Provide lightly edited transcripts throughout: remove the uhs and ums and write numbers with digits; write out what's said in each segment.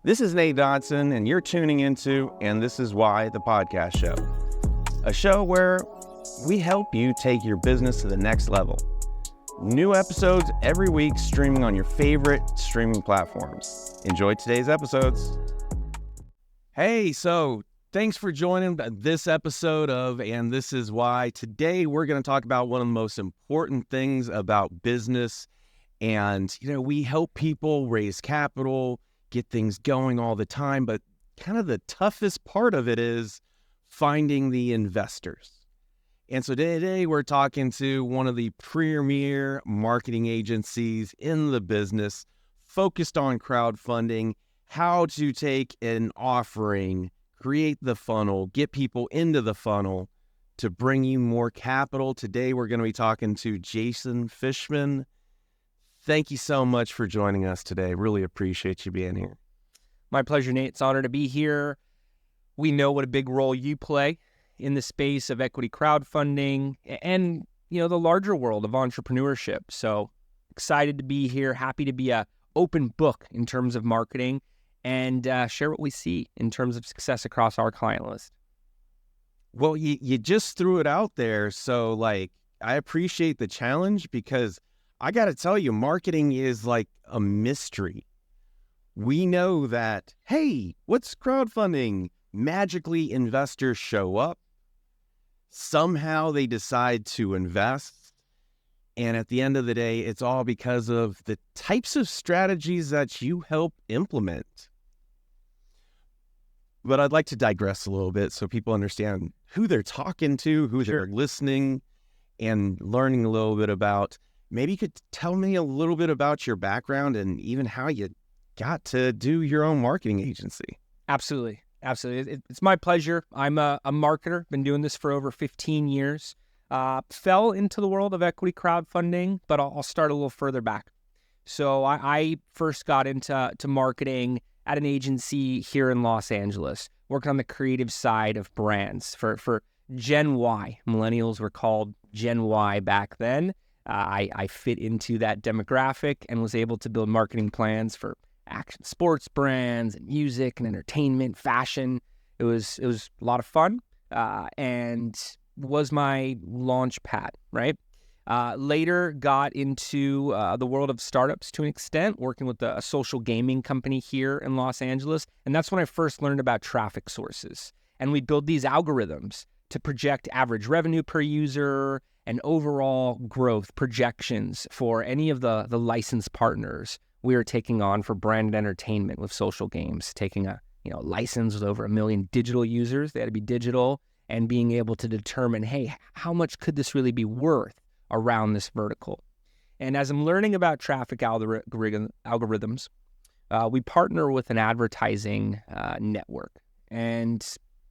This is Nate Dodson, and you're tuning into And This Is Why, the podcast show. A show where we help you take your business to the next level. New episodes every week streaming on your favorite streaming platforms. Enjoy today's episodes. Hey, so thanks for joining this episode of And This Is Why. Today, we're going to talk about one of the most important things about business. And, we help people raise capital, get things going all the time, but kind of the toughest part of it is finding the investors. And so today we're talking to one of the premier marketing agencies in the business, focused on crowdfunding, how to take an offering, create the funnel, get people into the funnel to bring you more capital. Today we're going to be talking to Jason Fishman. Thank you so much for joining us today. Really appreciate you being here. My pleasure, Nate. It's an honor to be here. We know what a big role you play in the space of equity crowdfunding and, the larger world of entrepreneurship. So excited to be here. Happy to be an open book in terms of marketing and share what we see in terms of success across our client list. Well, you just threw it out there. So I appreciate the challenge because I got to tell you, marketing is like a mystery. We know that, hey, what's crowdfunding? Magically, investors show up. Somehow they decide to invest. And at the end of the day, it's all because of the types of strategies that you help implement. But I'd like to digress a little bit so people understand who they're talking to, who they're listening, and learning a little bit about. Maybe you could tell me a little bit about your background and even how you got to do your own marketing agency. Absolutely. It's my pleasure. I'm a marketer, been doing this for over 15 years. Fell into the world of equity crowdfunding, but I'll start a little further back. So I first got into marketing at an agency here in Los Angeles, working on the creative side of brands for Gen Y. Millennials were called Gen Y back then. I fit into that demographic and was able to build marketing plans for action sports brands and music and entertainment, fashion. It was a lot of fun and was my launch pad, right? Later got into the world of startups to an extent, working with a social gaming company here in Los Angeles. And that's when I first learned about traffic sources. And we build these algorithms to project average revenue per user and overall growth projections for any of the licensed partners we are taking on for branded entertainment with social games, taking a license with over 1 million digital users. They had to be digital, and being able to determine, hey, how much could this really be worth around this vertical? And as I'm learning about traffic algorithms, we partner with an advertising network, and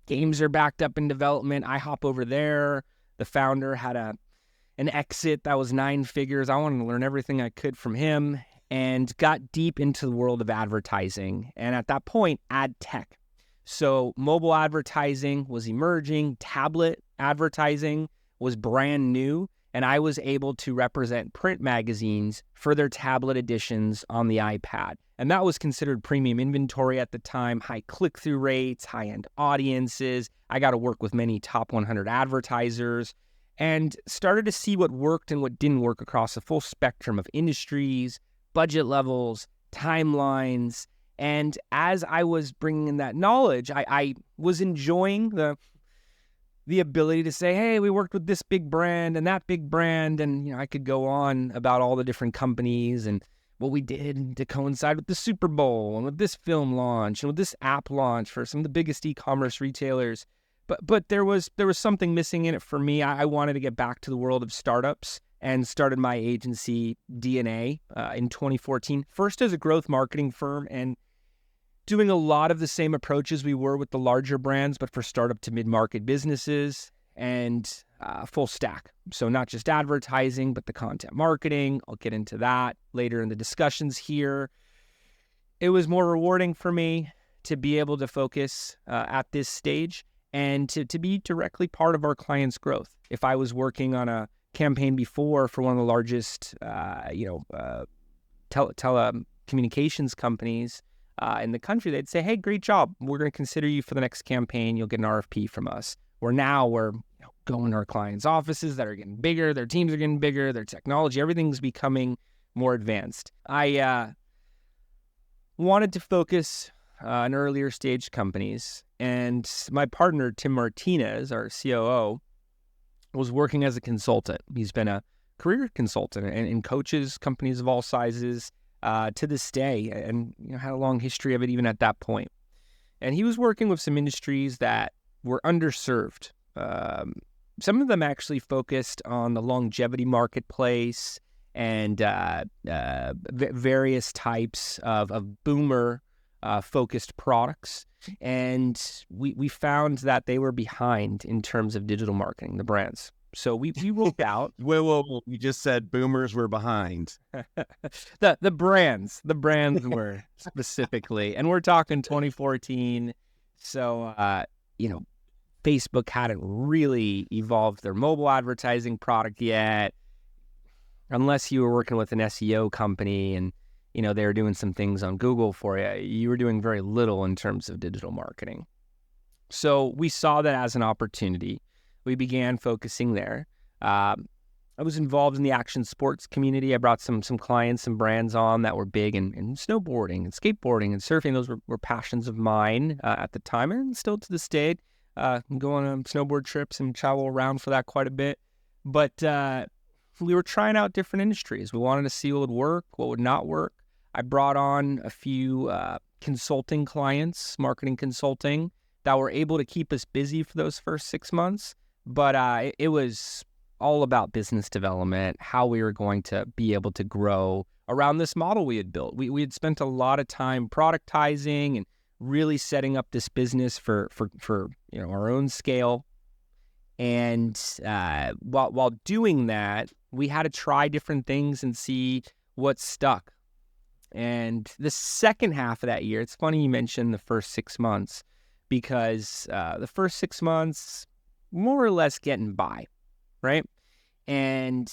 games are backed up in development. I hop over there. The founder had an exit that was 9 figures. I wanted to learn everything I could from him and got deep into the world of advertising. And at that point, ad tech. So mobile advertising was emerging. Tablet advertising was brand new. And I was able to represent print magazines for their tablet editions on the iPad. And that was considered premium inventory at the time, high click-through rates, high-end audiences. I got to work with many top 100 advertisers and started to see what worked and what didn't work across a full spectrum of industries, budget levels, timelines. And as I was bringing in that knowledge, I was enjoying the ability to say, hey, we worked with this big brand and that big brand. And, I could go on about all the different companies and what we did to coincide with the Super Bowl and with this film launch and with this app launch for some of the biggest e-commerce retailers. But there was something missing in it for me. I wanted to get back to the world of startups and started my agency DNA in 2014, first as a growth marketing firm and doing a lot of the same approaches we were with the larger brands, but for startup to mid-market businesses and full stack. So not just advertising, but the content marketing. I'll get into that later in the discussions here. It was more rewarding for me to be able to focus at this stage and to be directly part of our clients' growth. If I was working on a campaign before for one of the largest telecommunications companies, in the country, they'd say, hey, great job. We're going to consider you for the next campaign. You'll get an RFP from us. Where now we're going to our clients' offices that are getting bigger. Their teams are getting bigger. Their technology, everything's becoming more advanced. I wanted to focus on earlier stage companies. And my partner, Tim Martinez, our COO, was working as a consultant. He's been a career consultant and coaches companies of all sizes to this day, and had a long history of it even at that point. And he was working with some industries that were underserved. Some of them actually focused on the longevity marketplace and various types of boomer focused products. And we found that they were behind in terms of digital marketing, the brands. So we rolled out. Whoa. You just said boomers were behind. the brands were specifically, and we're talking 2014. So, Facebook hadn't really evolved their mobile advertising product yet, unless you were working with an SEO company and, they were doing some things on Google for you. You were doing very little in terms of digital marketing. So we saw that as an opportunity. We began focusing there. I was involved in the action sports community. I brought some clients and brands on that were big in snowboarding and skateboarding and surfing. Those were passions of mine at the time, and still to this day. Go on snowboard trips and travel around for that quite a bit. But we were trying out different industries. We wanted to see what would work, what would not work. I brought on a few consulting clients, marketing consulting, that were able to keep us busy for those first 6 months. But it was all about business development, how we were going to be able to grow around this model we had built. We had spent a lot of time productizing and really setting up this business for our own scale. And while doing that, we had to try different things and see what stuck. And the second half of that year, it's funny you mentioned the first 6 months, because the first 6 months, more or less getting by, right? And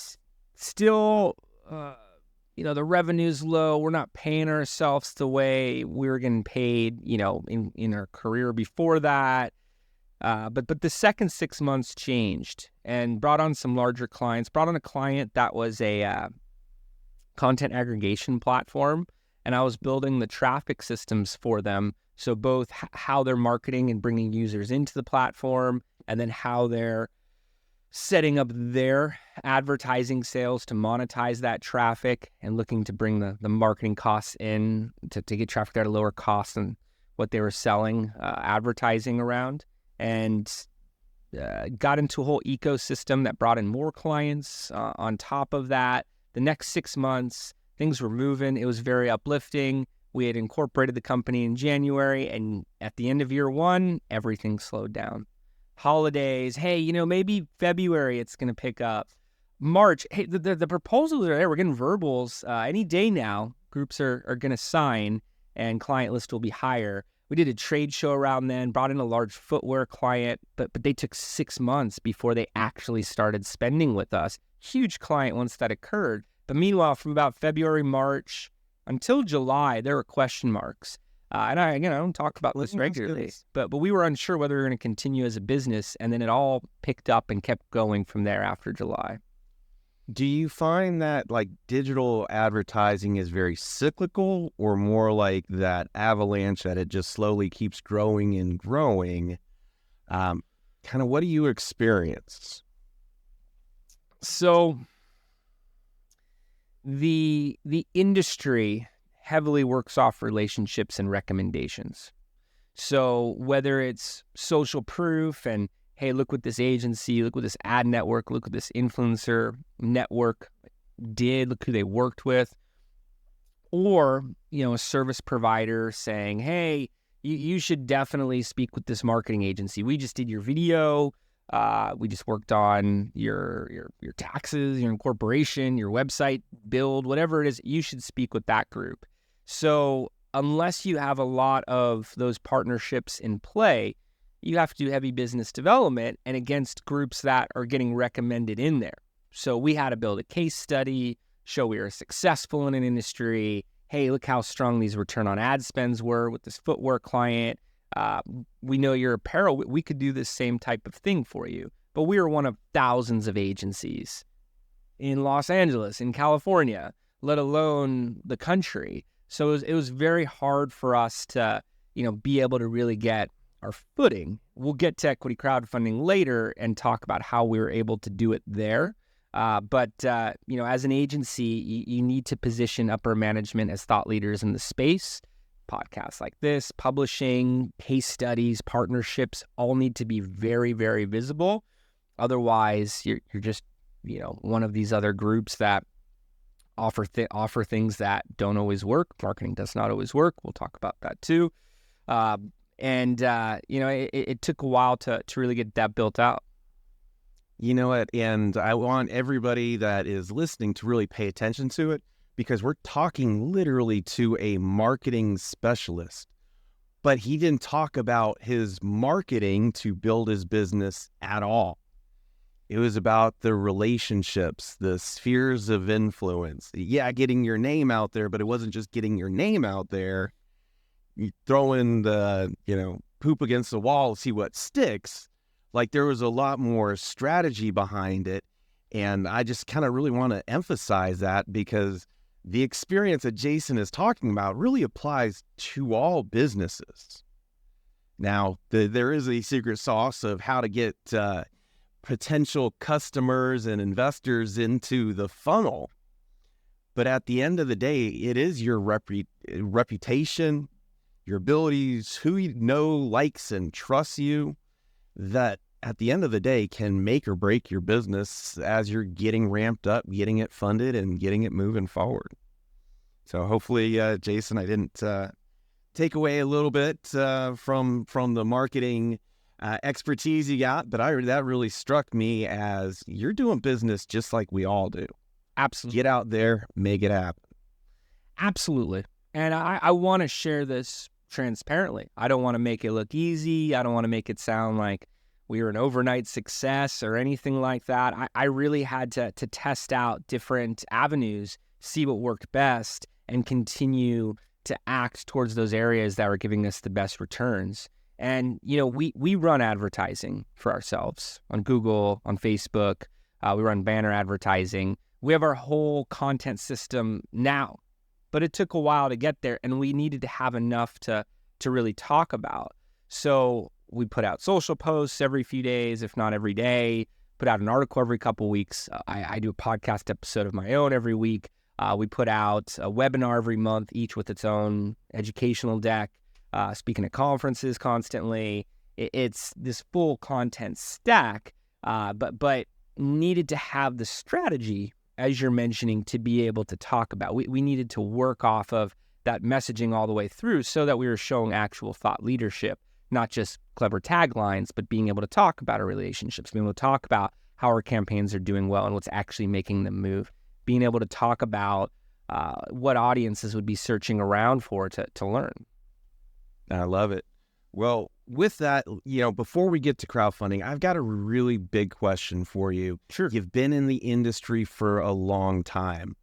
still, the revenue's low. We're not paying ourselves the way we were getting paid, in our career before that. But the second 6 months changed and brought on some larger clients, brought on a client that was a content aggregation platform, and I was building the traffic systems for them. So both how they're marketing and bringing users into the platform, and then how they're setting up their advertising sales to monetize that traffic and looking to bring the marketing costs in to get traffic at a lower cost than what they were selling advertising around. And got into a whole ecosystem that brought in more clients on top of that. The next 6 months, things were moving. It was very uplifting. We had incorporated the company in January, and at the end of year one, everything slowed down. Holidays, hey, maybe February it's going to pick up. March, hey, the proposals are there. We're getting verbals. Any day now, groups are going to sign, and client list will be higher. We did a trade show around then, brought in a large footwear client, but they took 6 months before they actually started spending with us. Huge client once that occurred. But meanwhile, from about February, March until July, there were question marks. And I don't talk about this regularly, but we were unsure whether we were going to continue as a business, and then it all picked up and kept going from there after July. Do you find that digital advertising is very cyclical, or more like that avalanche that it just slowly keeps growing and growing? Kind of what do you experience? So the industry heavily works off relationships and recommendations. So whether it's social proof and, hey, look what this agency, look what this ad network, look what this influencer network did, look who they worked with, or, a service provider saying, hey, you should definitely speak with this marketing agency. We just did your video. We just worked on your taxes, your incorporation, your website build, whatever it is, you should speak with that group. So unless you have a lot of those partnerships in play, you have to do heavy business development and against groups that are getting recommended in there. So we had to build a case study, show we were successful in an industry, hey, look how strong these return on ad spends were with this footwear client. We know your apparel. We could do this same type of thing for you. But we are one of thousands of agencies in Los Angeles, in California, let alone the country. So it was very hard for us to, be able to really get our footing. We'll get to equity crowdfunding later and talk about how we were able to do it there. But as an agency, you need to position upper management as thought leaders in the space. Podcasts like this, publishing, case studies, partnerships, all need to be very, very visible. Otherwise, you're just, one of these other groups that offer things that don't always work. Marketing does not always work. We'll talk about that too. It took a while to really get that built out. You know what? And I want everybody that is listening to really pay attention to it, because we're talking literally to a marketing specialist. But he didn't talk about his marketing to build his business at all. It was about the relationships, the spheres of influence. Yeah, getting your name out there, but it wasn't just getting your name out there. You throw in the, poop against the wall, see what sticks. Like, there was a lot more strategy behind it. And I just kind of really want to emphasize that, because the experience that Jason is talking about really applies to all businesses. Now, there is a secret sauce of how to get potential customers and investors into the funnel. But at the end of the day, it is your reputation, your abilities, who you know, likes, and trusts you, that at the end of the day can make or break your business as you're getting ramped up, getting it funded, and getting it moving forward. So hopefully, Jason, I didn't take away a little bit from the marketing expertise you got, but that really struck me as you're doing business just like we all do. Absolutely. Get out there, make it happen. Absolutely. And I want to share this transparently. I don't want to make it look easy. I don't want to make it sound like we were an overnight success or anything like that. I really had to test out different avenues, see what worked best, and continue to act towards those areas that were giving us the best returns. And, we run advertising for ourselves on Google, on Facebook. We run banner advertising. We have our whole content system now, but it took a while to get there, and we needed to have enough to really talk about. So we put out social posts every few days, if not every day, put out an article every couple weeks. I do a podcast episode of my own every week. We put out a webinar every month, each with its own educational deck. Speaking at conferences constantly. It's this full content stack, but needed to have the strategy, as you're mentioning, to be able to talk about. We needed to work off of that messaging all the way through so that we were showing actual thought leadership, not just clever taglines, but being able to talk about our relationships, being able to talk about how our campaigns are doing well and what's actually making them move, being able to talk about what audiences would be searching around for to learn. I love it. Well, with that, before we get to crowdfunding, I've got a really big question for you. Sure. You've been in the industry for a long time.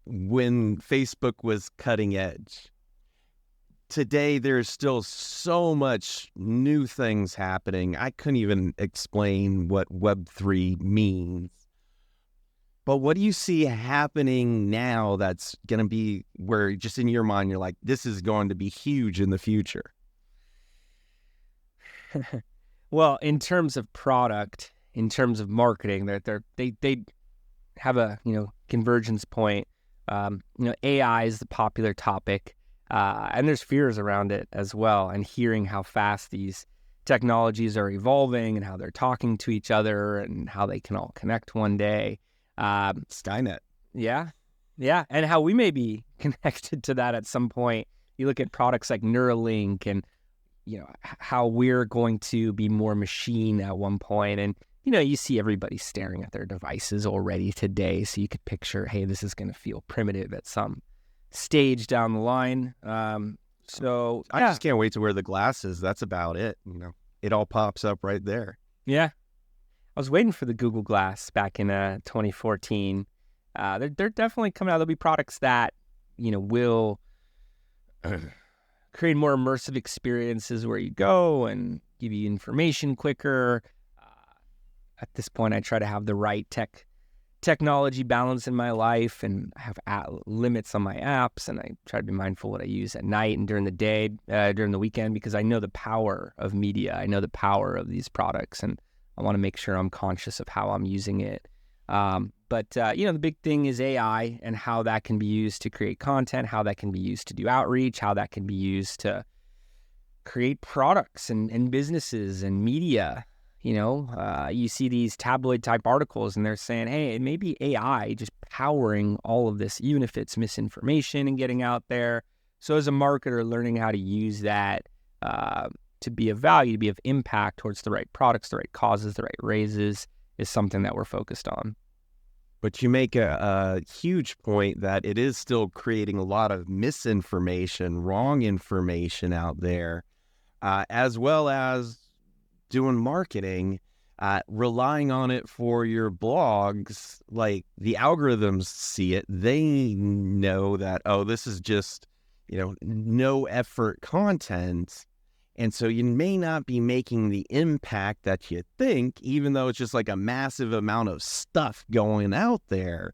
When Facebook was cutting edge, today there's still so much new things happening. I couldn't even explain what Web3 means. But what do you see happening now that's going to be where, just in your mind, you're like, this is going to be huge in the future? Well, in terms of product, in terms of marketing, they have a convergence point. AI is the popular topic, and there's fears around it as well. And hearing how fast these technologies are evolving and how they're talking to each other and how they can all connect one day. Skynet. Yeah. And how we may be connected to that at some point. You look at products like Neuralink and, how we're going to be more machine at one point. And, you see everybody staring at their devices already today. So you could picture, hey, this is going to feel primitive at some stage down the line. I just can't wait to wear the glasses. That's about it. It all pops up right there. Yeah. I was waiting for the Google Glass back in 2014. They're definitely coming out. There'll be products that will create more immersive experiences where you go and give you information quicker. At this point, I try to have the right technology balance in my life, and I have limits on my apps, and I try to be mindful what I use at night and during the day, during the weekend, because I know the power of media. I know the power of these products, and I want to make sure I'm conscious of how I'm using it. But the big thing is AI and how that can be used to create content, how that can be used to do outreach, how that can be used to create products and businesses and media. You see these tabloid type articles and they're saying, hey, it may be AI just powering all of this, even if it's misinformation and getting out there. So as a marketer, learning how to use that to be of value, to be of impact towards the right products, the right causes, the right raises is something that we're focused on. But you make a huge point that it is still creating a lot of misinformation, wrong information out there, as well as doing marketing, relying on it for your blogs. Like, the algorithms see it. They know that, this is just, no effort content. And so you may not be making the impact that you think, even though it's just like a massive amount of stuff going out there.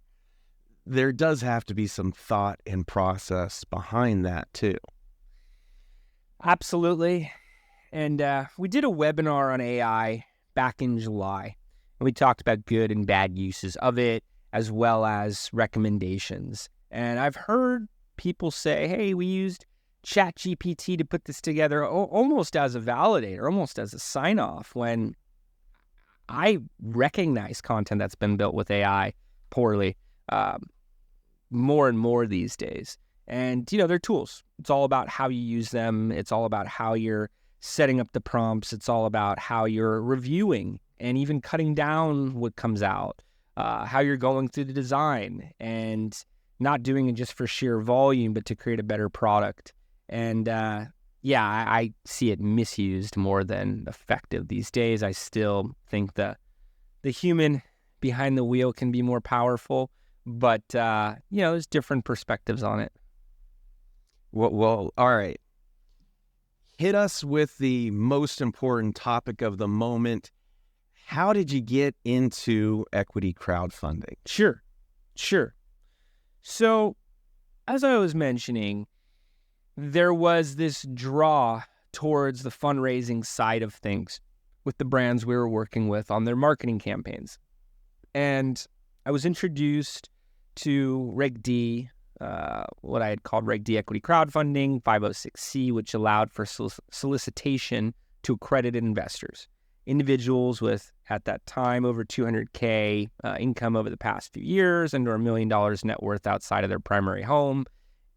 There does have to be some thought and process behind that too. Absolutely. And we did a webinar on AI back in July, and we talked about good and bad uses of it, as well as recommendations. And I've heard people say, hey, we used ChatGPT to put this together almost as a validator, almost as a sign-off, when I recognize content that's been built with AI poorly more and more these days. And, they're tools. It's all about how you use them. It's all about how you're setting up the prompts. It's all about how you're reviewing and even cutting down what comes out, how you're going through the design and not doing it just for sheer volume, but to create a better product. And I see it misused more than effective these days. I still think the human behind the wheel can be more powerful, but there's different perspectives on it. Well, all right. Hit us with the most important topic of the moment. How did you get into equity crowdfunding? Sure. So, as I was mentioning, there was this draw towards the fundraising side of things with the brands we were working with on their marketing campaigns. And I was introduced to Reg D, what I had called Reg D Equity Crowdfunding, 506C, which allowed for solicitation to accredited investors, individuals with, at that time, over $200K income over the past few years and or $1 million net worth outside of their primary home.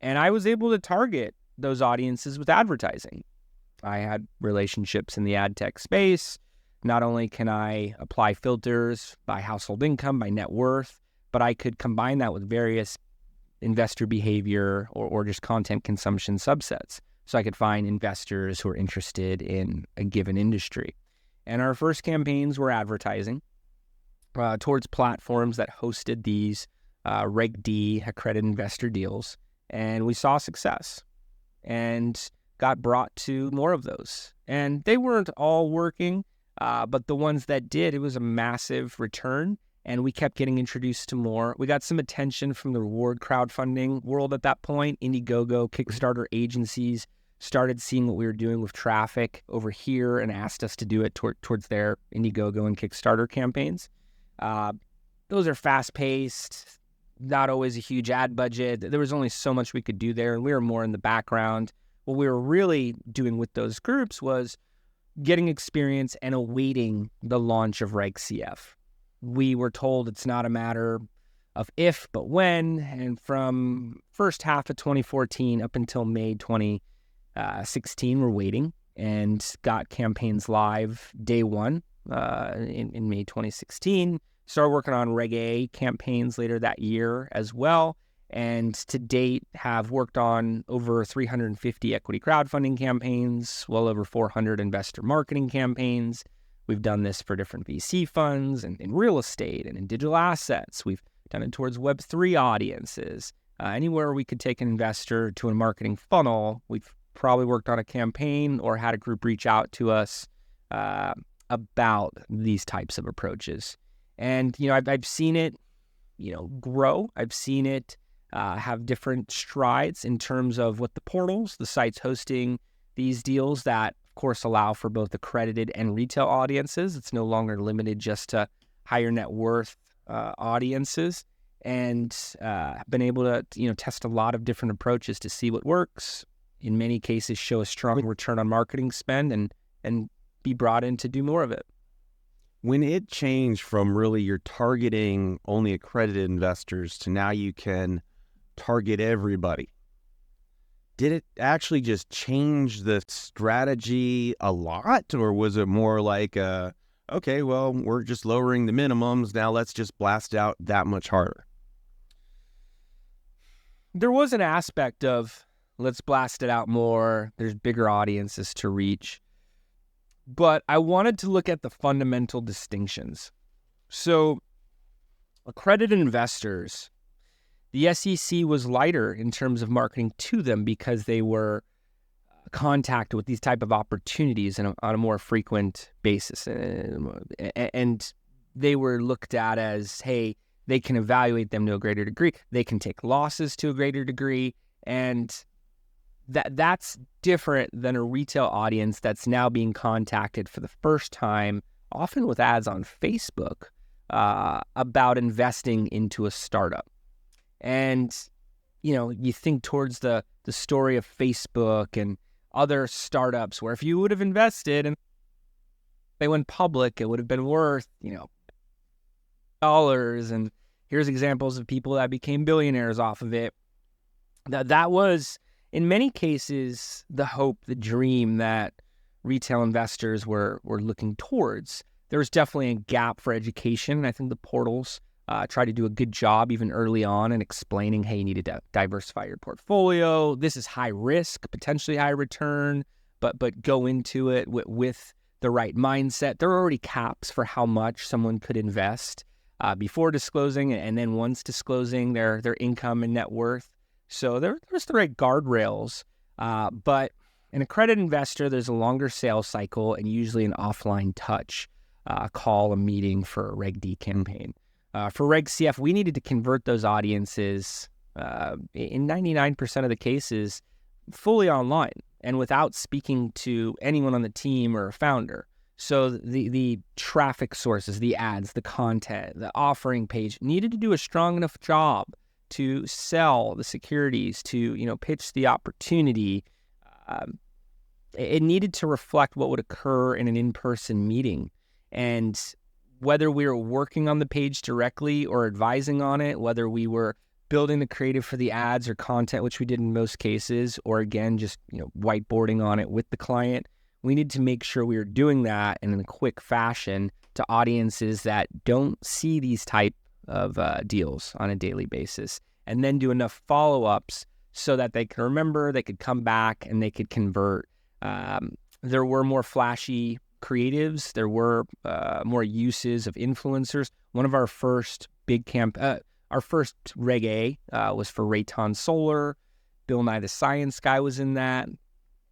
And I was able to target those audiences with advertising. I had relationships in the ad tech space. Not only can I apply filters by household income, by net worth, but I could combine that with various investor behavior or just content consumption subsets. So I could find investors who are interested in a given industry. And our first campaigns were advertising towards platforms that hosted these Reg D accredited investor deals. And we saw success and got brought to more of those. And they weren't all working, but the ones that did, it was a massive return. And we kept getting introduced to more. We got some attention from the reward crowdfunding world at that point. Indiegogo, Kickstarter agencies started seeing what we were doing with traffic over here and asked us to do it towards their Indiegogo and Kickstarter campaigns. Those are fast-paced, not always a huge ad budget. There was only so much we could do there, and we were more in the background. What we were really doing with those groups was getting experience and awaiting the launch of Reg CF. We were told it's not a matter of if, but when. And from first half of 2014 up until May 2016, we're waiting and got campaigns live day one in May 2016. Started working on Reg A campaigns later that year as well. And to date have worked on over 350 equity crowdfunding campaigns, well over 400 investor marketing campaigns. We've done this for different VC funds and in real estate and in digital assets. We've done it towards Web3 audiences. Anywhere we could take an investor to a marketing funnel, we've probably worked on a campaign or had a group reach out to us about these types of approaches. And, I've seen it, grow. I've seen it have different strides in terms of what the sites hosting these deals that, of course, allow for both accredited and retail audiences. It's no longer limited just to higher net worth audiences, and been able to, test a lot of different approaches to see what works. In many cases, show a strong return on marketing spend and be brought in to do more of it. When it changed from really you're targeting only accredited investors to now you can target everybody, did it actually just change the strategy a lot? Or was it more like, okay, well, we're just lowering the minimums, now let's just blast out that much harder? There was an aspect of let's blast it out more, there's bigger audiences to reach. But I wanted to look at the fundamental distinctions. So, accredited investors, the SEC was lighter in terms of marketing to them because they were contacted with these type of opportunities on a more frequent basis. And they were looked at as, hey, they can evaluate them to a greater degree. They can take losses to a greater degree. And that's different than a retail audience that's now being contacted for the first time, often with ads on Facebook, about investing into a startup. And, you think towards the story of Facebook and other startups where if you would have invested and they went public, it would have been worth, dollars. And here's examples of people that became billionaires off of it. That was, in many cases, the hope, the dream that retail investors were looking towards. There was definitely a gap for education. And I think the portals try to do a good job even early on in explaining, hey, you need to diversify your portfolio. This is high risk, potentially high return, but go into it with the right mindset. There are already caps for how much someone could invest before disclosing and then once disclosing their income and net worth. So there's the right guardrails. But an accredited investor, there's a longer sales cycle and usually an offline touch, call, a meeting for a Reg D campaign. For Reg CF, we needed to convert those audiences in 99% of the cases fully online and without speaking to anyone on the team or a founder. So the traffic sources, the ads, the content, the offering page needed to do a strong enough job to sell the securities, to pitch the opportunity. It needed to reflect what would occur in an in-person meeting. And whether we were working on the page directly or advising on it, whether we were building the creative for the ads or content, which we did in most cases, or again, just whiteboarding on it with the client, we need to make sure we were doing that in a quick fashion to audiences that don't see these type of deals on a daily basis, and then do enough follow-ups so that they can remember, they could come back, and they could convert. There were more flashy creatives. There were more uses of influencers. One of our first big our first Reg A was for Rayton Solar. Bill Nye the Science Guy was in that.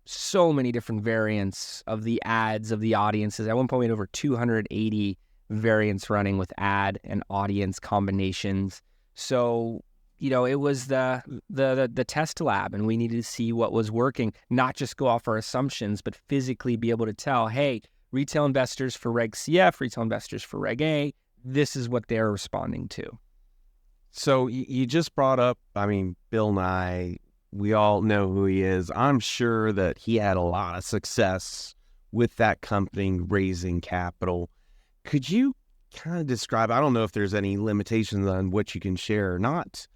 So many different variants of the ads, of the audiences. At one point, we had over 280 variants running with ad and audience combinations. So, it was the test lab, and we needed to see what was working, not just go off our assumptions, but physically be able to tell, hey, retail investors for Reg CF, retail investors for Reg A, this is what they're responding to. So you just brought up, Bill Nye. We all know who he is. I'm sure that he had a lot of success with that company raising capital. Could you kind of describe, I don't know if there's any limitations on what you can share or not,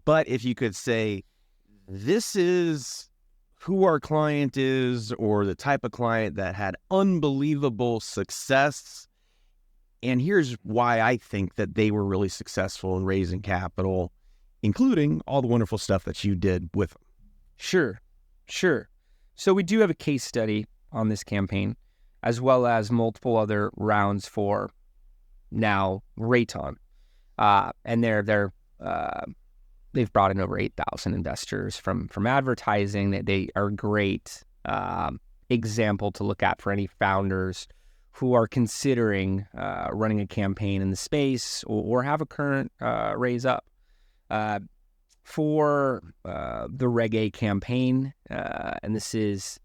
but if you could say, this is who our client is, or the type of client that had unbelievable success, and here's why I think that they were really successful in raising capital, including all the wonderful stuff that you did with them. Sure. So we do have a case study on this campaign, as well as multiple other rounds for now Rayton. And they're they've brought in over 8,000 investors from advertising. They are a great example to look at for any founders who are considering running a campaign in the space or have a current raise up. For the Reg A campaign, and this is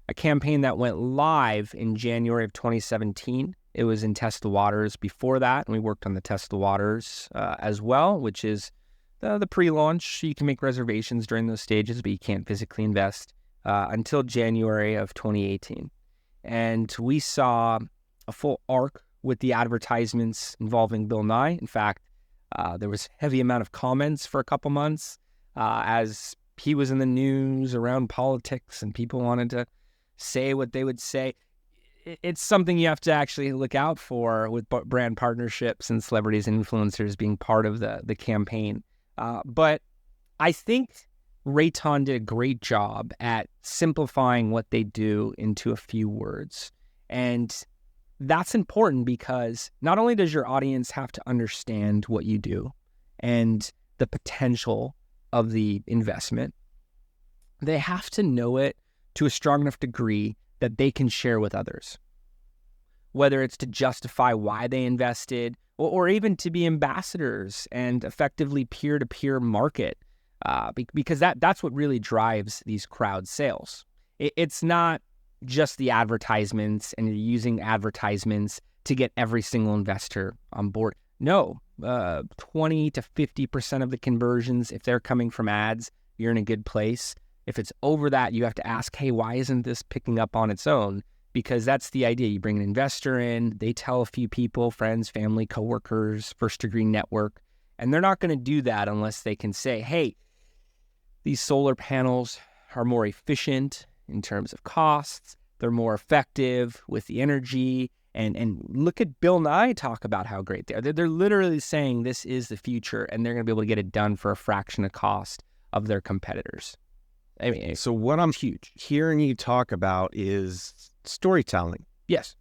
a campaign that went live in January of 2017. It was in Test the Waters before that, and we worked on the Test the Waters as well, which is the pre-launch. You can make reservations during those stages, but you can't physically invest until January of 2018. And we saw a full arc with the advertisements involving Bill Nye. In fact, there was heavy amount of comments for a couple months as he was in the news around politics and people wanted to say what they would say. It's something you have to actually look out for with brand partnerships and celebrities and influencers being part of the campaign. But I think Rayton did a great job at simplifying what they do into a few words. And that's important because not only does your audience have to understand what you do and the potential of the investment, they have to know it to a strong enough degree that they can share with others, whether it's to justify why they invested or even to be ambassadors and effectively peer-to-peer market, because that's what really drives these crowd sales. It's not just the advertisements and you're using advertisements to get every single investor on board. No, 20 to 50% of the conversions, if they're coming from ads, you're in a good place. If it's over that, you have to ask, hey, why isn't this picking up on its own? Because that's the idea. You bring an investor in, they tell a few people, friends, family, coworkers, first degree network, and they're not going to do that unless they can say, hey, these solar panels are more efficient in terms of costs. They're more effective with the energy. And look at Bill Nye talk about how great they are. They're literally saying this is the future, and they're going to be able to get it done for a fraction of cost of their competitors. I mean, So what I'm huge. hearing you talk about is storytelling. Yes.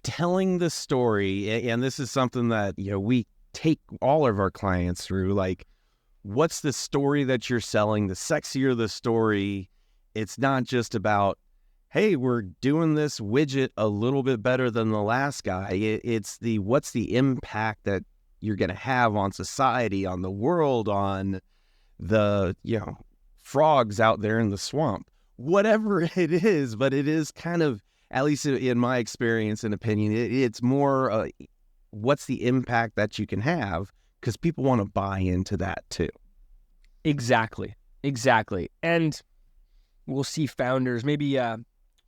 Telling the story, and this is something that, we take all of our clients through, like, what's the story that you're selling? The sexier the story, it's not just about, hey, we're doing this widget a little bit better than the last guy. It's what's the impact that you're going to have on society, on the world, on the, frogs out there in the swamp, whatever it is. But it is kind of, at least in my experience and opinion, it's more what's the impact that you can have, because people want to buy into that too. Exactly. And we'll see founders, maybe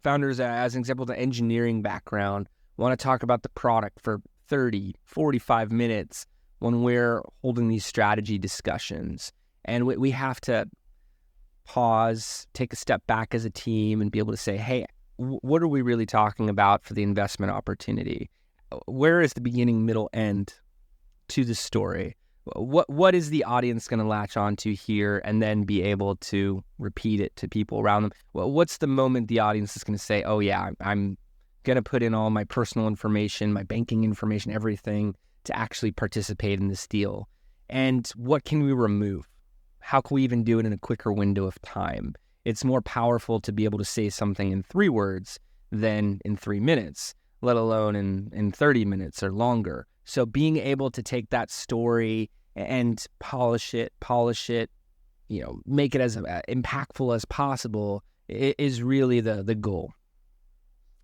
founders as an example, the engineering background, want to talk about the product for 30, 45 minutes when we're holding these strategy discussions. And we have to pause, take a step back as a team and be able to say, hey, what are we really talking about for the investment opportunity? Where is the beginning, middle, end to the story? What is the audience going to latch onto here and then be able to repeat it to people around them? What's the moment the audience is going to say, oh yeah, I'm going to put in all my personal information, my banking information, everything to actually participate in this deal? And what can we remove? How can we even do it in a quicker window of time? It's more powerful to be able to say something in 3 words than in 3 minutes, let alone in 30 minutes or longer. So being able to take that story and polish it, make it as impactful as possible is really the goal.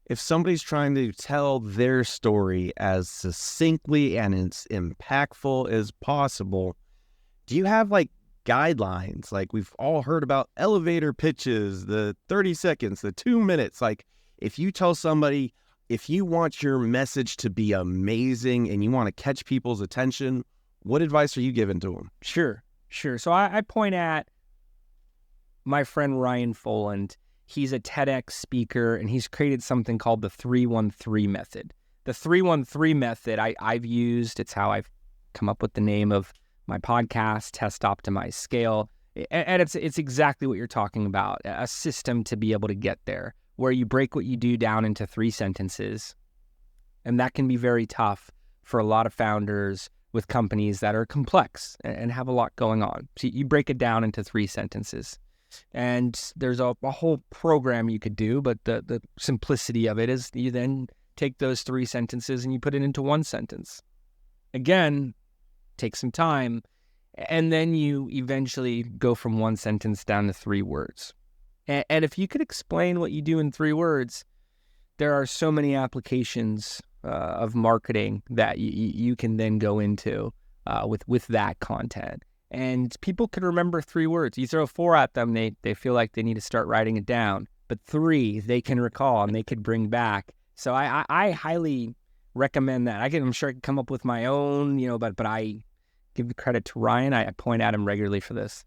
If somebody's trying to tell their story as succinctly and as impactful as possible, do you have guidelines? Like, we've all heard about elevator pitches, the 30 seconds, the 2 minutes. Like, if you tell somebody, if you want your message to be amazing and you want to catch people's attention, what advice are you giving to them? Sure. So I point at my friend Ryan Foland. He's a TEDx speaker, and he's created something called the 313 method. The 313 method I've used. It's how I've come up with the name of my podcast, Test, Optimize, Scale. And it's exactly what you're talking about, a system to be able to get there, where you break what you do down into 3 sentences. And that can be very tough for a lot of founders with companies that are complex and have a lot going on. So you break it down into 3 sentences. And there's a whole program you could do, but the simplicity of it is you then take those 3 sentences and you put it into 1 sentence. Again, take some time, and then you eventually go from 1 sentence down to 3 words. And if you could explain what you do in 3 words, there are so many applications of marketing that you can then go into with that content. And people can remember 3 words. You throw 4 at them, they feel like they need to start writing it down. But 3, they can recall and they could bring back. So I highly recommend that. I'm sure I could come up with my own, but I give the credit to Ryan. I point at him regularly for this.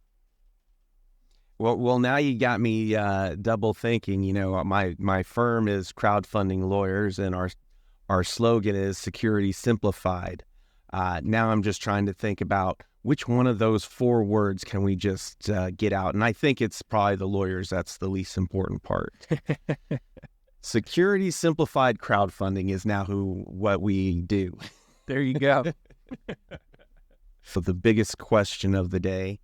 Well, now you got me double thinking. My firm is Crowdfunding Lawyers, and our slogan is Security Simplified. Now I'm just trying to think about which one of those 4 words can we just get out? And I think it's probably the lawyers that's the least important part. Security Simplified Crowdfunding is now what we do. There you go. So the biggest question of the day,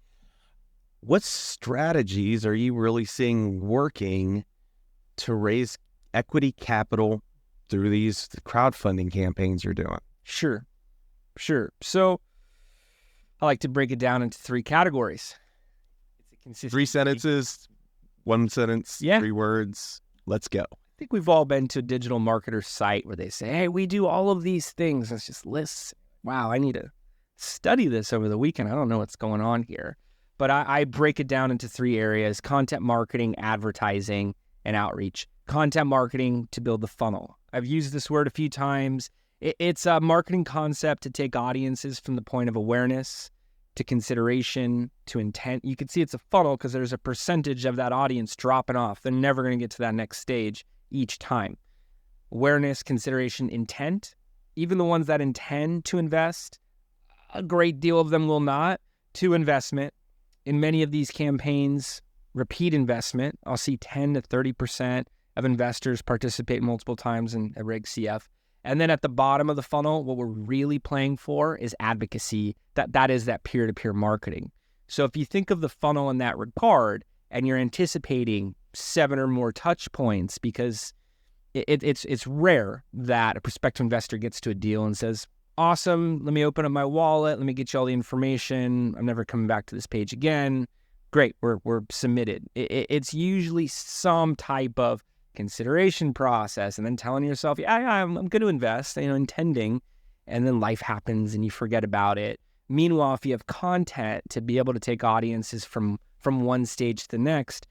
what strategies are you really seeing working to raise equity capital through these crowdfunding campaigns you're doing? Sure. So I like to break it down into 3 categories. It's a 3 sentences, 1 sentence, 3 words. Let's go. I think we've all been to a digital marketer site where they say, hey, we do all of these things. It's just lists. Wow, I need to study this over the weekend. I don't know what's going on here. But I break it down into 3 areas: content marketing, advertising, and outreach. Content marketing to build the funnel. I've used this word a few times. It's a marketing concept to take audiences from the point of awareness to consideration to intent. You can see it's a funnel because there's a percentage of that audience dropping off. They're never going to get to that next stage each time. Awareness, consideration, intent. Even the ones that intend to invest, a great deal of them will not, to investment. In many of these campaigns, repeat investment. I'll see 10 to 30% of investors participate multiple times in a Reg CF. And then at the bottom of the funnel, what we're really playing for is advocacy. That is that peer-to-peer marketing. So if you think of the funnel in that regard, and you're anticipating 7 or more touch points, because it's rare that a prospective investor gets to a deal and says, awesome, let me open up my wallet, let me get you all the information, I'm never coming back to this page again. Great, we're submitted. It's usually some type of consideration process, and then telling yourself, yeah, I'm going to invest, intending, and then life happens and you forget about it. Meanwhile, if you have content to be able to take audiences from one stage to the next,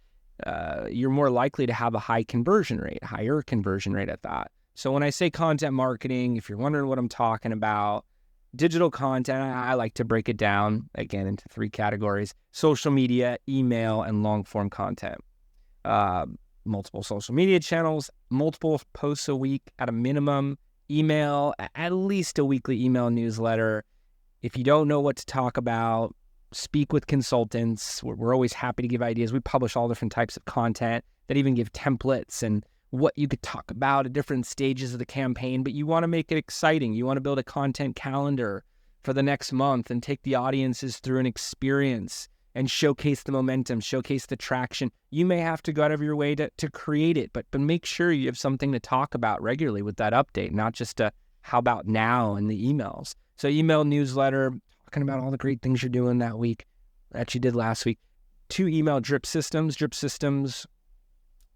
you're more likely to have a higher conversion rate at that. So when I say content marketing, if you're wondering what I'm talking about, digital content, I like to break it down, again, into 3 categories: social media, email, and long-form content. Multiple social media channels, multiple posts a week at a minimum, email, at least a weekly email newsletter. If you don't know what to talk about, speak with consultants. We're always happy to give ideas. We publish all different types of content that even give templates and what you could talk about at different stages of the campaign, but you want to make it exciting. You want to build a content calendar for the next month and take the audiences through an experience and showcase the momentum, showcase the traction. You may have to go out of your way to create it, but make sure you have something to talk about regularly with that update, not just a how about now in the emails. So email newsletter, talking about all the great things you're doing that week, that you did last week. 2 email drip systems,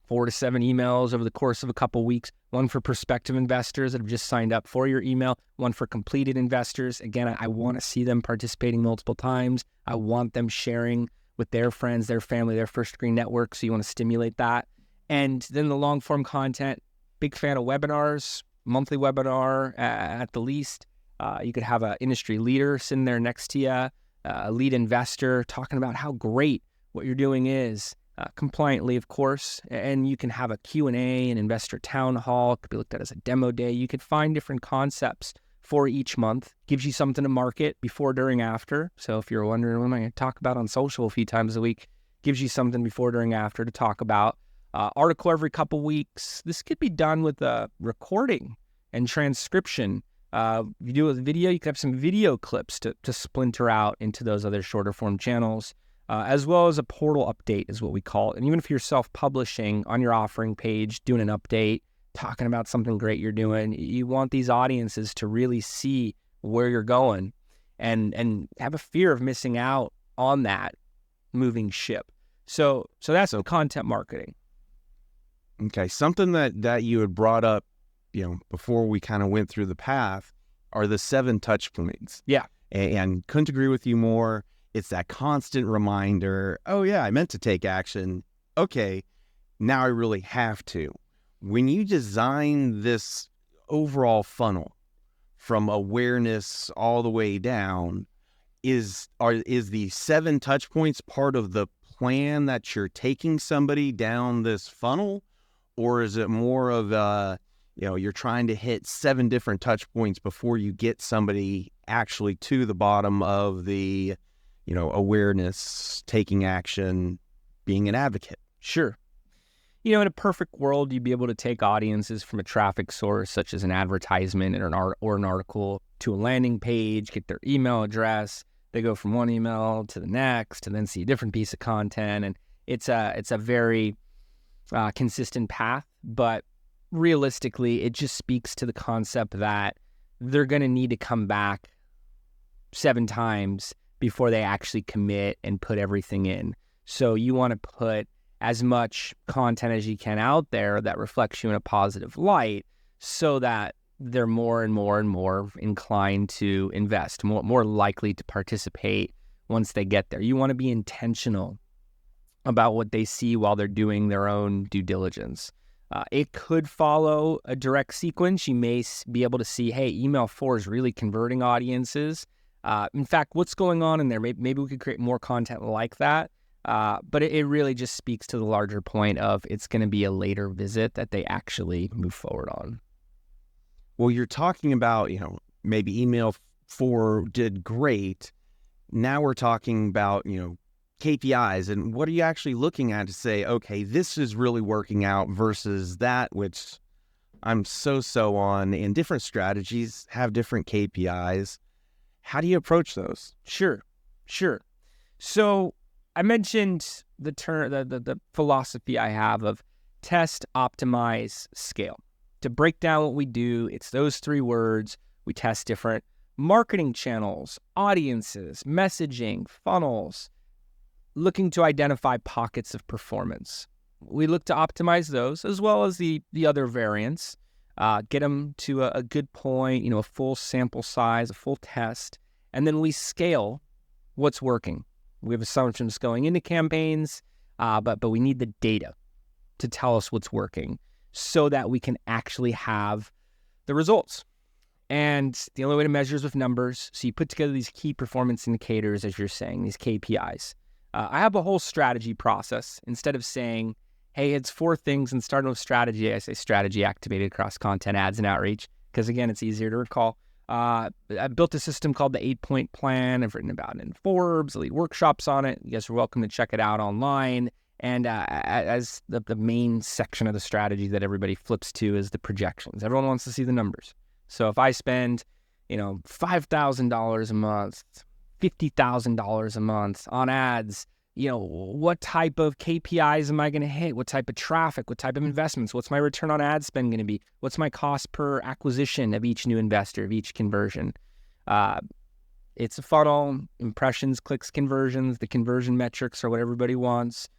4 to 7 emails over the course of a couple weeks. 1 for prospective investors that have just signed up for your email. 1 for completed investors. Again, I want to see them participating multiple times. I want them sharing with their friends, their family, their first degree network. So you want to stimulate that. And then the long form content, big fan of webinars, monthly webinar at the least. You could have an industry leader sitting there next to you, a lead investor talking about how great what you're doing is. Compliantly, of course, and you can have a Q&A, an investor town hall. It could be looked at as a demo day. You could find different concepts for each month. Gives you something to market before, during, after. So if you're wondering what am I going to talk about on social a few times a week, gives you something before, during, after to talk about. Article every couple weeks. This could be done with a recording and transcription You do it with video, you can have some video clips to splinter out into those other shorter form channels, as well as a portal update is what we call it. And even if you're self-publishing on your offering page, doing an update, talking about something great you're doing, you want these audiences to really see where you're going and have a fear of missing out on that moving ship. So that's content marketing. Okay, something that you had brought up, before we kind of went through the path, are the 7 touch points. Yeah. And couldn't agree with you more. It's that constant reminder, oh yeah, I meant to take action. Okay, now I really have to. When you design this overall funnel from awareness all the way down, is the 7 touch points part of the plan that you're taking somebody down this funnel? Or is it more of you're trying to hit 7 different touch points before you get somebody actually to the bottom of the, awareness, taking action, being an advocate? Sure. In a perfect world, you'd be able to take audiences from a traffic source, such as an advertisement or an article, to a landing page, get their email address. They go from one email to the next and then see a different piece of content. And it's a very consistent path, but realistically, it just speaks to the concept that they're going to need to come back 7 times before they actually commit and put everything in. So you want to put as much content as you can out there that reflects you in a positive light so that they're more and more and more inclined to invest, more likely to participate once they get there. You want to be intentional about what they see while they're doing their own due diligence. It could follow a direct sequence. You may be able to see, hey, email 4 is really converting audiences. In fact, what's going on in there? Maybe we could create more content like that. But it really just speaks to the larger point of it's going to be a later visit that they actually move forward on. Well, you're talking about, maybe email 4 did great. Now we're talking about, KPIs, and what are you actually looking at to say, okay, this is really working out versus that, which I'm so on, and different strategies have different KPIs. How do you approach those? Sure. So I mentioned the term, the philosophy I have of test, optimize, scale. To break down what we do, it's those 3 words. We test different marketing channels, audiences, messaging, funnels, looking to identify pockets of performance. We look to optimize those as well as the other variants, get them to a good point, a full sample size, a full test, and then we scale what's working. We have assumptions going into campaigns, but we need the data to tell us what's working so that we can actually have the results. And the only way to measure is with numbers. So you put together these key performance indicators, as you're saying, these KPIs. I have a whole strategy process. Instead of saying, hey, it's 4 things and starting with strategy, I say strategy activated across content, ads, and outreach, because again, it's easier to recall. I built a system called the 8-point plan. I've written about it in Forbes, lead workshops on it. You guys are welcome to check it out online. And as the main section of the strategy that everybody flips to is the projections. Everyone wants to see the numbers. So if I spend, $5,000 a month, $50,000 a month on ads, what type of KPIs am I going to hit? What type of traffic? What type of investments? What's my return on ad spend going to be? What's my cost per acquisition of each new investor, of each conversion? It's a funnel, impressions, clicks, conversions. The conversion metrics are what everybody wants.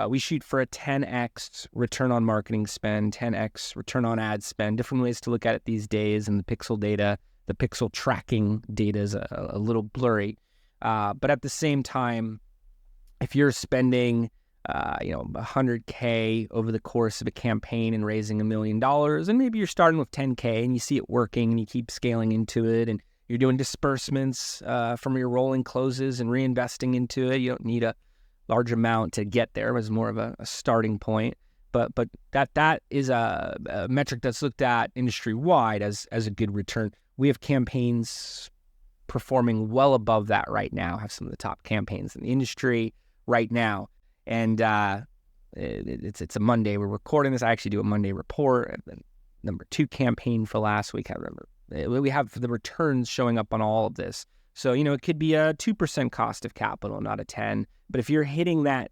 We shoot for a 10x return on marketing spend, 10x return on ad spend, different ways to look at it these days. And the pixel data, the pixel tracking data is a little blurry. But at the same time, if you're spending, $100K over the course of a campaign and raising $1 million, and maybe you're starting with 10K and you see it working and you keep scaling into it and you're doing disbursements from your rolling closes and reinvesting into it. You don't need a large amount to get there. It was more of a starting point. But that is a metric that's looked at industry-wide as a good return. We have campaigns performing well above that right now, have some of the top campaigns in the industry right now. And it's a Monday. We're recording this. I actually do a Monday report. The number 2 campaign for last week. I remember We have the returns showing up on all of this. So, it could be a 2% cost of capital, not a 10. But if you're hitting that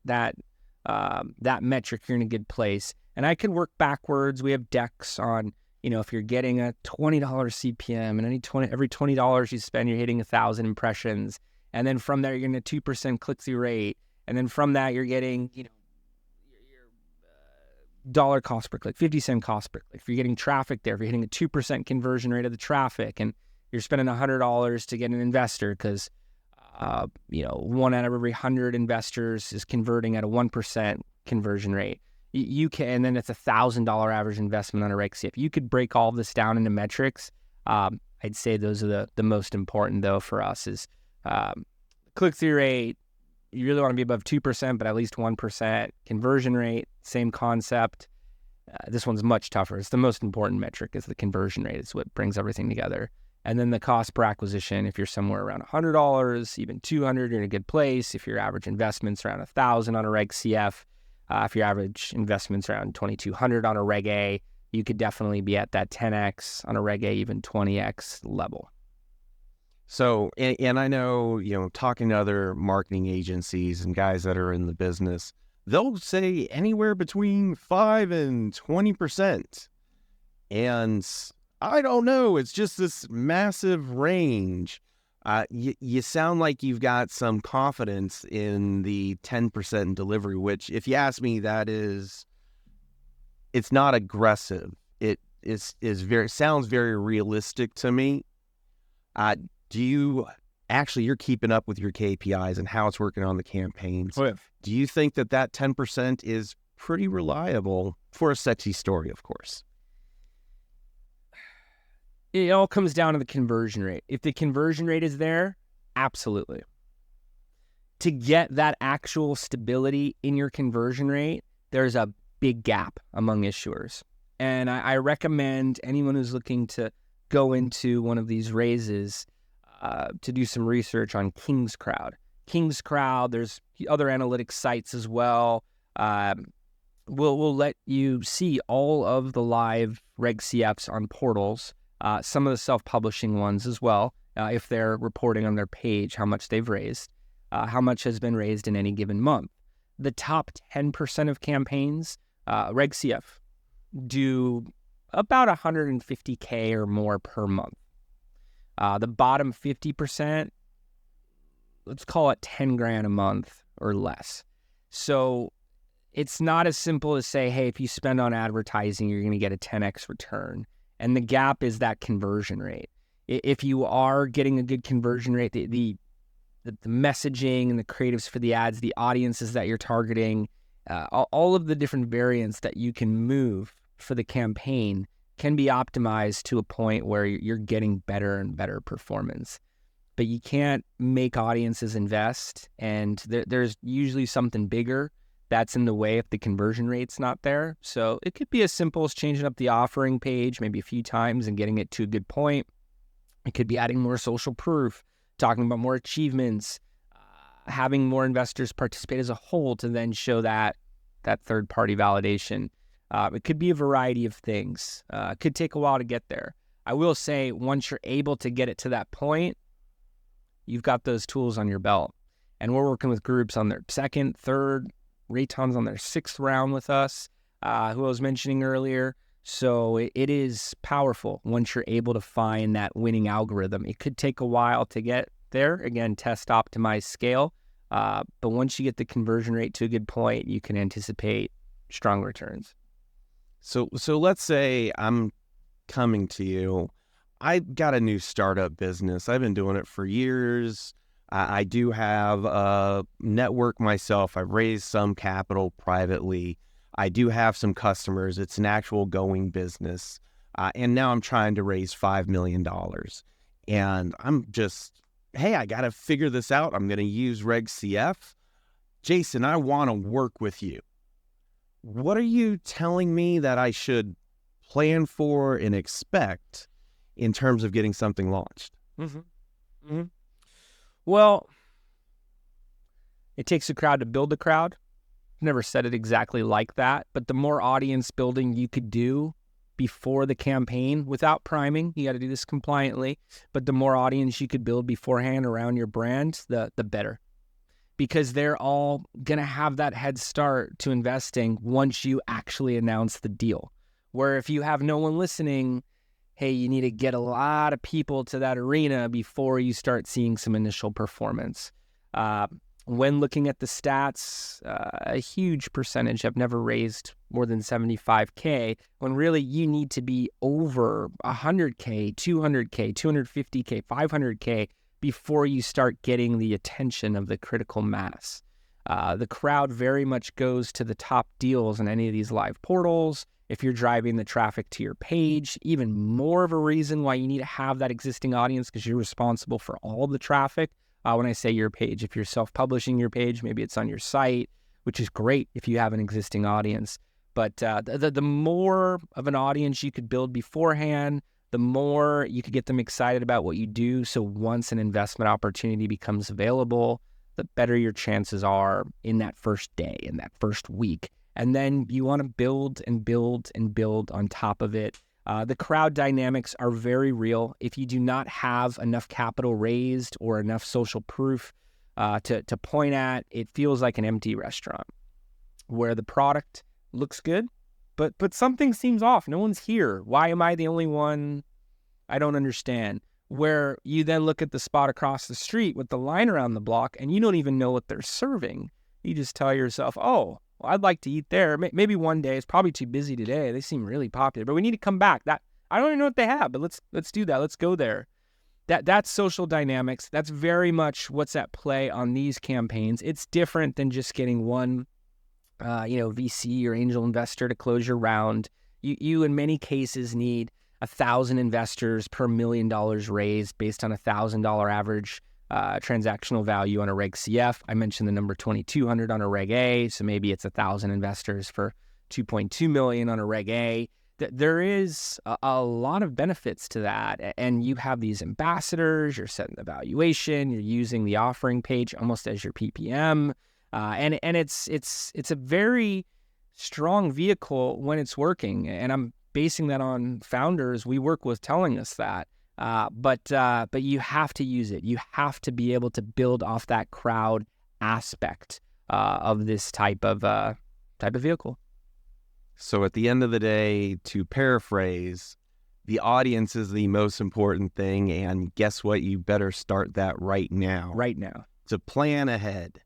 metric, you're in a good place. And I can work backwards. We have decks on, if you're getting a $20 CPM and every $20 you spend, you're hitting 1,000 impressions. And then from there, you're getting a 2% click-through rate. And then from that, you're getting, your dollar cost per click, 50-cent cost per click. If you're getting traffic there, if you're hitting a 2% conversion rate of the traffic, and you're spending $100 to get an investor because, 1 out of every 100 investors is converting at a 1% conversion rate. You can, and then it's $1,000 average investment on a Reg CF. You could break all of this down into metrics. I'd say those are the most important though for us is click-through rate. You really want to be above 2%, but at least 1%. Conversion rate, same concept. This one's much tougher. It's the most important metric is the conversion rate. It's what brings everything together. And then the cost per acquisition, if you're somewhere around $100, even $200, you're in a good place. If your average investment's around $1,000 on a Reg CF, if your average investment's around $2,200 on a Reg A, you could definitely be at that 10x on a Reg A, even 20x level. So, and I know, talking to other marketing agencies and guys that are in the business, they'll say anywhere between 5 and 20%. And I don't know, it's just this massive range. You sound like you've got some confidence in the 10% delivery, which, if you ask me, it's not aggressive. It sounds very realistic to me. You're keeping up with your KPIs and how it's working on the campaigns. Oh, yeah. Do you think that 10% is pretty reliable for a sexy story, of course? It all comes down to the conversion rate. If the conversion rate is there, absolutely. To get that actual stability in your conversion rate, there's a big gap among issuers. And I recommend anyone who's looking to go into one of these raises to do some research on King's Crowd. King's Crowd, there's other analytics sites as well. We'll let you see all of the live Reg CFs on portals, some of the self-publishing ones as well, if they're reporting on their page how much they've raised, how much has been raised in any given month. The top 10% of campaigns, Reg CF, do about $150K or more per month. The bottom 50%, let's call it 10 grand a month or less. So it's not as simple as say, hey, if you spend on advertising, you're going to get a 10x return. And the gap is that conversion rate. If you are getting a good conversion rate, the messaging and the creatives for the ads, the audiences that you're targeting, all of the different variants that you can move for the campaign can be optimized to a point where you're getting better and better performance. But you can't make audiences invest, and there's usually something bigger that's in the way if the conversion rate's not there. So it could be as simple as changing up the offering page maybe a few times and getting it to a good point. It could be adding more social proof, talking about more achievements, having more investors participate as a whole to then show that third-party validation. It could be a variety of things. It could take a while to get there. I will say once you're able to get it to that point, you've got those tools on your belt. And we're working with groups on their second, third, Rayton's on their 6th round with us, who I was mentioning earlier. So it is powerful once you're able to find that winning algorithm. It could take a while to get there. Again, test, optimize, scale. But once you get the conversion rate to a good point, you can anticipate strong returns. So let's say I'm coming to you. I've got a new startup business. I've been doing it for years. I do have a network myself. I've raised some capital privately. I do have some customers. It's an actual going business. And now I'm trying to raise $5 million. And I'm just, hey, I got to figure this out. I'm going to use Reg CF. Jason, I want to work with you. What are you telling me that I should plan for and expect in terms of getting something launched? Mm-hmm. Mm-hmm. Well, it takes a crowd to build a crowd. I've never said it exactly like that, but the more audience building you could do, before the campaign without priming. You got to do this compliantly, but the more audience you could build beforehand around your brand, the better. Because they're all going to have that head start to investing once you actually announce the deal. Where if you have no one listening, hey, you need to get a lot of people to that arena before you start seeing some initial performance. When looking at the stats, a huge percentage have never raised more than $75K, when really you need to be over $100K, $200K, $250K, $500K before you start getting the attention of the critical mass. The crowd very much goes to the top deals in any of these live portals. If you're driving the traffic to your page, even more of a reason why you need to have that existing audience, because you're responsible for all of the traffic. When I say your page, if you're self-publishing your page, maybe it's on your site, which is great if you have an existing audience. But the more of an audience you could build beforehand, the more you could get them excited about what you do. So once an investment opportunity becomes available, the better your chances are in that first day, in that first week. And then you want to build and build and build on top of it. The crowd dynamics are very real. If you do not have enough capital raised or enough social proof to point at, it feels like an empty restaurant where the product looks good, but something seems off. No one's here. Why am I the only one? I don't understand. Where you then look at the spot across the street with the line around the block and you don't even know what they're serving. You just tell yourself, oh, well, I'd like to eat there. Maybe one day. It's probably too busy today. They seem really popular, but we need to come back. I don't even know what they have, but let's do that. Let's go there. That's social dynamics. That's very much what's at play on these campaigns. It's different than just getting one VC or angel investor to close your round. You in many cases need 1,000 investors per $1 million raised based on $1,000 average transactional value on a Reg CF. I mentioned the number 2,200 on a Reg A, so maybe it's 1,000 investors for 2.2 million on a Reg A. There is a lot of benefits to that, and you have these ambassadors. You're setting the valuation. You're using the offering page almost as your PPM, and it's a very strong vehicle when it's working. And I'm basing that on founders we work with telling us that. But you have to use it. You have to be able to build off that crowd aspect of this type of vehicle. So at the end of the day, to paraphrase, the audience is the most important thing, and guess what? You better start that right now. Right now. To plan ahead.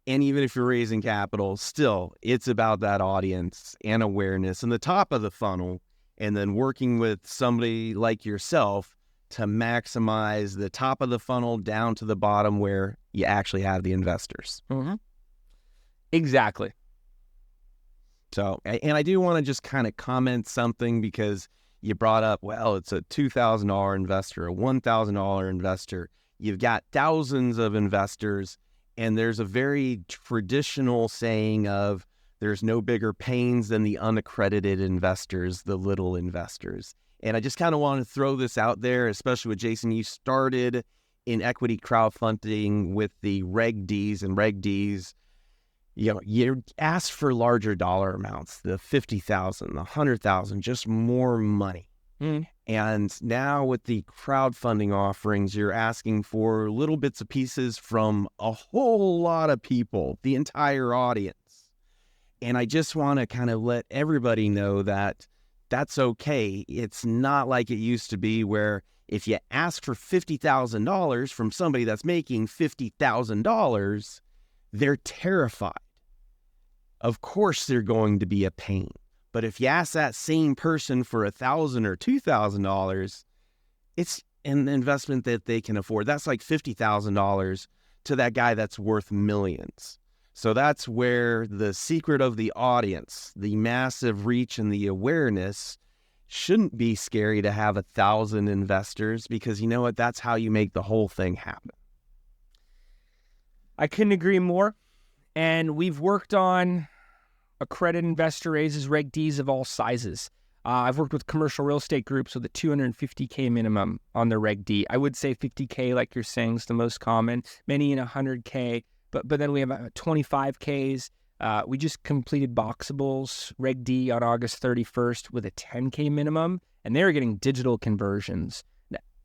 And even if you're raising capital, still, it's about that audience and awareness and the top of the funnel, and then working with somebody like yourself to maximize the top of the funnel down to the bottom where you actually have the investors. Mm-hmm. Exactly. So, and I do want to just kind of comment something, because you brought up, well, it's a $2,000 investor, a $1,000 investor. You've got thousands of investors, and there's a very traditional saying of there's no bigger pains than the unaccredited investors, the little investors. And I just kind of want to throw this out there, especially with Jason. You started in equity crowdfunding with the Reg Ds, and Reg Ds, you ask for larger dollar amounts, the 50,000, the 100,000, just more money. And now with the crowdfunding offerings, you're asking for little bits of pieces from a whole lot of people, the entire audience. And I just want to kind of let everybody know that that's okay. It's not like it used to be, where if you ask for $50,000 from somebody that's making $50,000, they're terrified. Of course, they're going to be a pain. But if you ask that same person for $1,000 or $2,000, it's an investment that they can afford. That's like $50,000 to that guy that's worth millions. So that's where the secret of the audience, the massive reach and the awareness, shouldn't be scary to have 1,000 investors, because you know what? That's how you make the whole thing happen. I couldn't agree more. And we've worked on accredited investor raises, Reg Ds of all sizes. I've worked with commercial real estate groups with a $250K minimum on their Reg D. I would say $50K, like you're saying, is the most common, many in $100K. But then we have 25Ks. We just completed Boxables Reg D on August 31st with a 10K minimum, and they were getting digital conversions,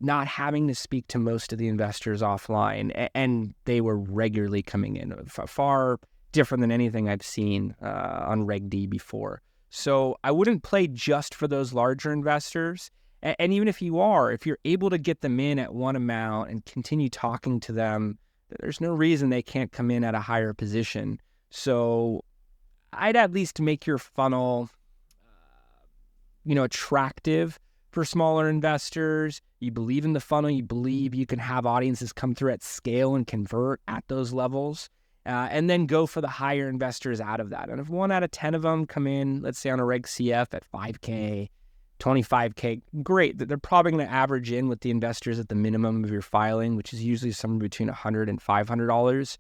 not having to speak to most of the investors offline, and they were regularly coming in, far different than anything I've seen on Reg D before. So I wouldn't play just for those larger investors. And even if you're able to get them in at one amount and continue talking to them, there's no reason they can't come in at a higher position. So I'd at least make your funnel, attractive for smaller investors. You believe in the funnel. You believe you can have audiences come through at scale and convert at those levels. And then go for the higher investors out of that. And if 1 out of 10 of them come in, let's say on a Reg CF at 5K, 25K, great. They're probably going to average in with the investors at the minimum of your filing, which is usually somewhere between $100 and $500.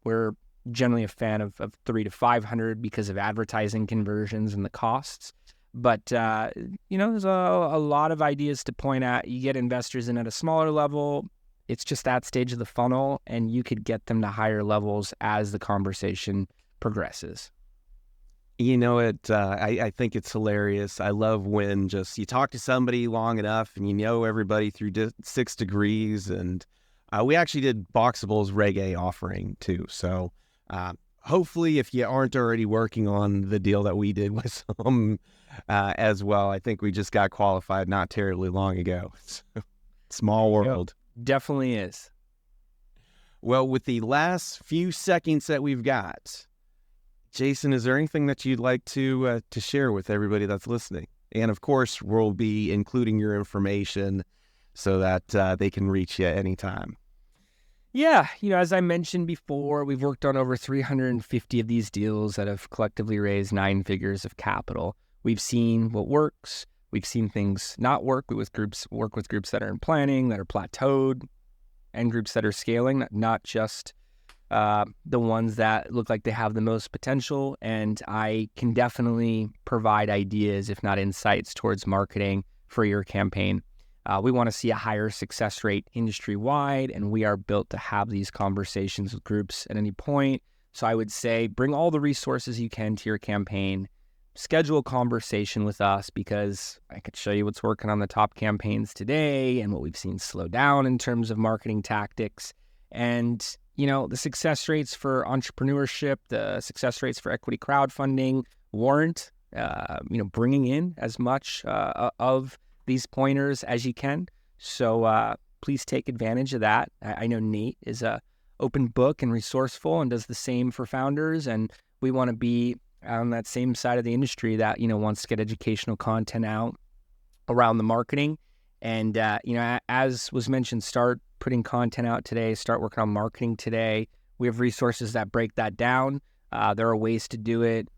We're generally a fan of $300 to $500 because of advertising conversions and the costs. But, there's a lot of ideas to point at. You get investors in at a smaller level. It's just that stage of the funnel, and you could get them to higher levels as the conversation progresses. I think it's hilarious. I love when just you talk to somebody long enough and you know everybody through 6 degrees. And we actually did Boxables Reg A offering too. So hopefully if you aren't already working on the deal that we did with some as well, I think we just got qualified not terribly long ago. So, small world. Definitely is. Well, with the last few seconds that we've got, Jason, is there anything that you'd like to share with everybody that's listening? And of course, we'll be including your information so that they can reach you anytime. Yeah, as I mentioned before, we've worked on over 350 of these deals that have collectively raised 9 figures of capital. We've seen what works. We've seen things not work. We work with groups that are in planning, that are plateaued, and groups that are scaling, not just the ones that look like they have the most potential. And I can definitely provide ideas, if not insights, towards marketing for your campaign. We want to see a higher success rate industry-wide, and we are built to have these conversations with groups at any point. So I would say bring all the resources you can to your campaign. Schedule a conversation with us, because I could show you what's working on the top campaigns today and what we've seen slow down in terms of marketing tactics. And, the success rates for entrepreneurship, the success rates for equity crowdfunding warrant, bringing in as much of these pointers as you can. So please take advantage of that. I know Nate is a open book and resourceful and does the same for founders. And we want to be on that same side of the industry that, wants to get educational content out around the marketing. And, as was mentioned, start putting content out today, start working on marketing today. We have resources that break that down. There are ways to do it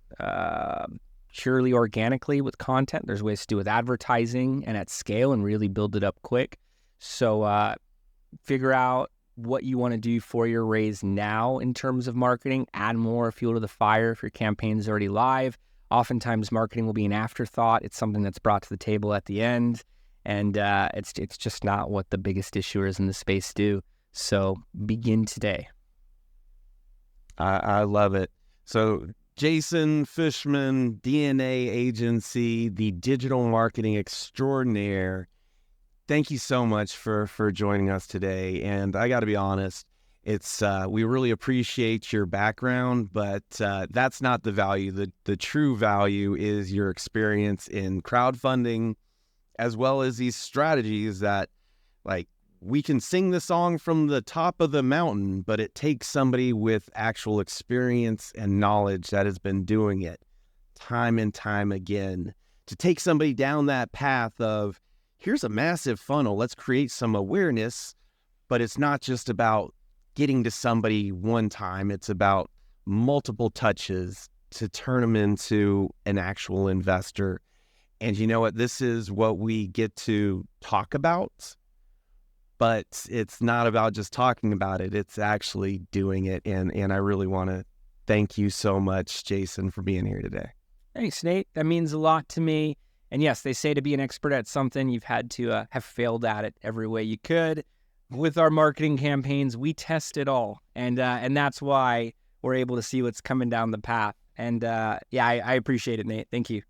purely organically with content. There's ways to do it with advertising and at scale and really build it up quick. So figure out what you want to do for your raise now in terms of marketing. Add more fuel to the fire if your campaign is already live. Oftentimes, marketing will be an afterthought. It's something that's brought to the table at the end, and it's just not what the biggest issuers in the space do. So begin today. I love it. So Jason Fishman, DNA Agency, the digital marketing extraordinaire. Thank you so much for joining us today. And I got to be honest, it's we really appreciate your background, but that's not the value. The true value is your experience in crowdfunding, as well as these strategies that, like, we can sing the song from the top of the mountain, but it takes somebody with actual experience and knowledge that has been doing it time and time again to take somebody down that path of, here's a massive funnel, let's create some awareness. But it's not just about getting to somebody one time. It's about multiple touches to turn them into an actual investor. And you know what? This is what we get to talk about, but it's not about just talking about it. It's actually doing it. And I really want to thank you so much, Jason, for being here today. Thanks, Nate. That means a lot to me. And yes, they say to be an expert at something, you've had to have failed at it every way you could. With our marketing campaigns, we test it all. And that's why we're able to see what's coming down the path. And I appreciate it, Nate. Thank you.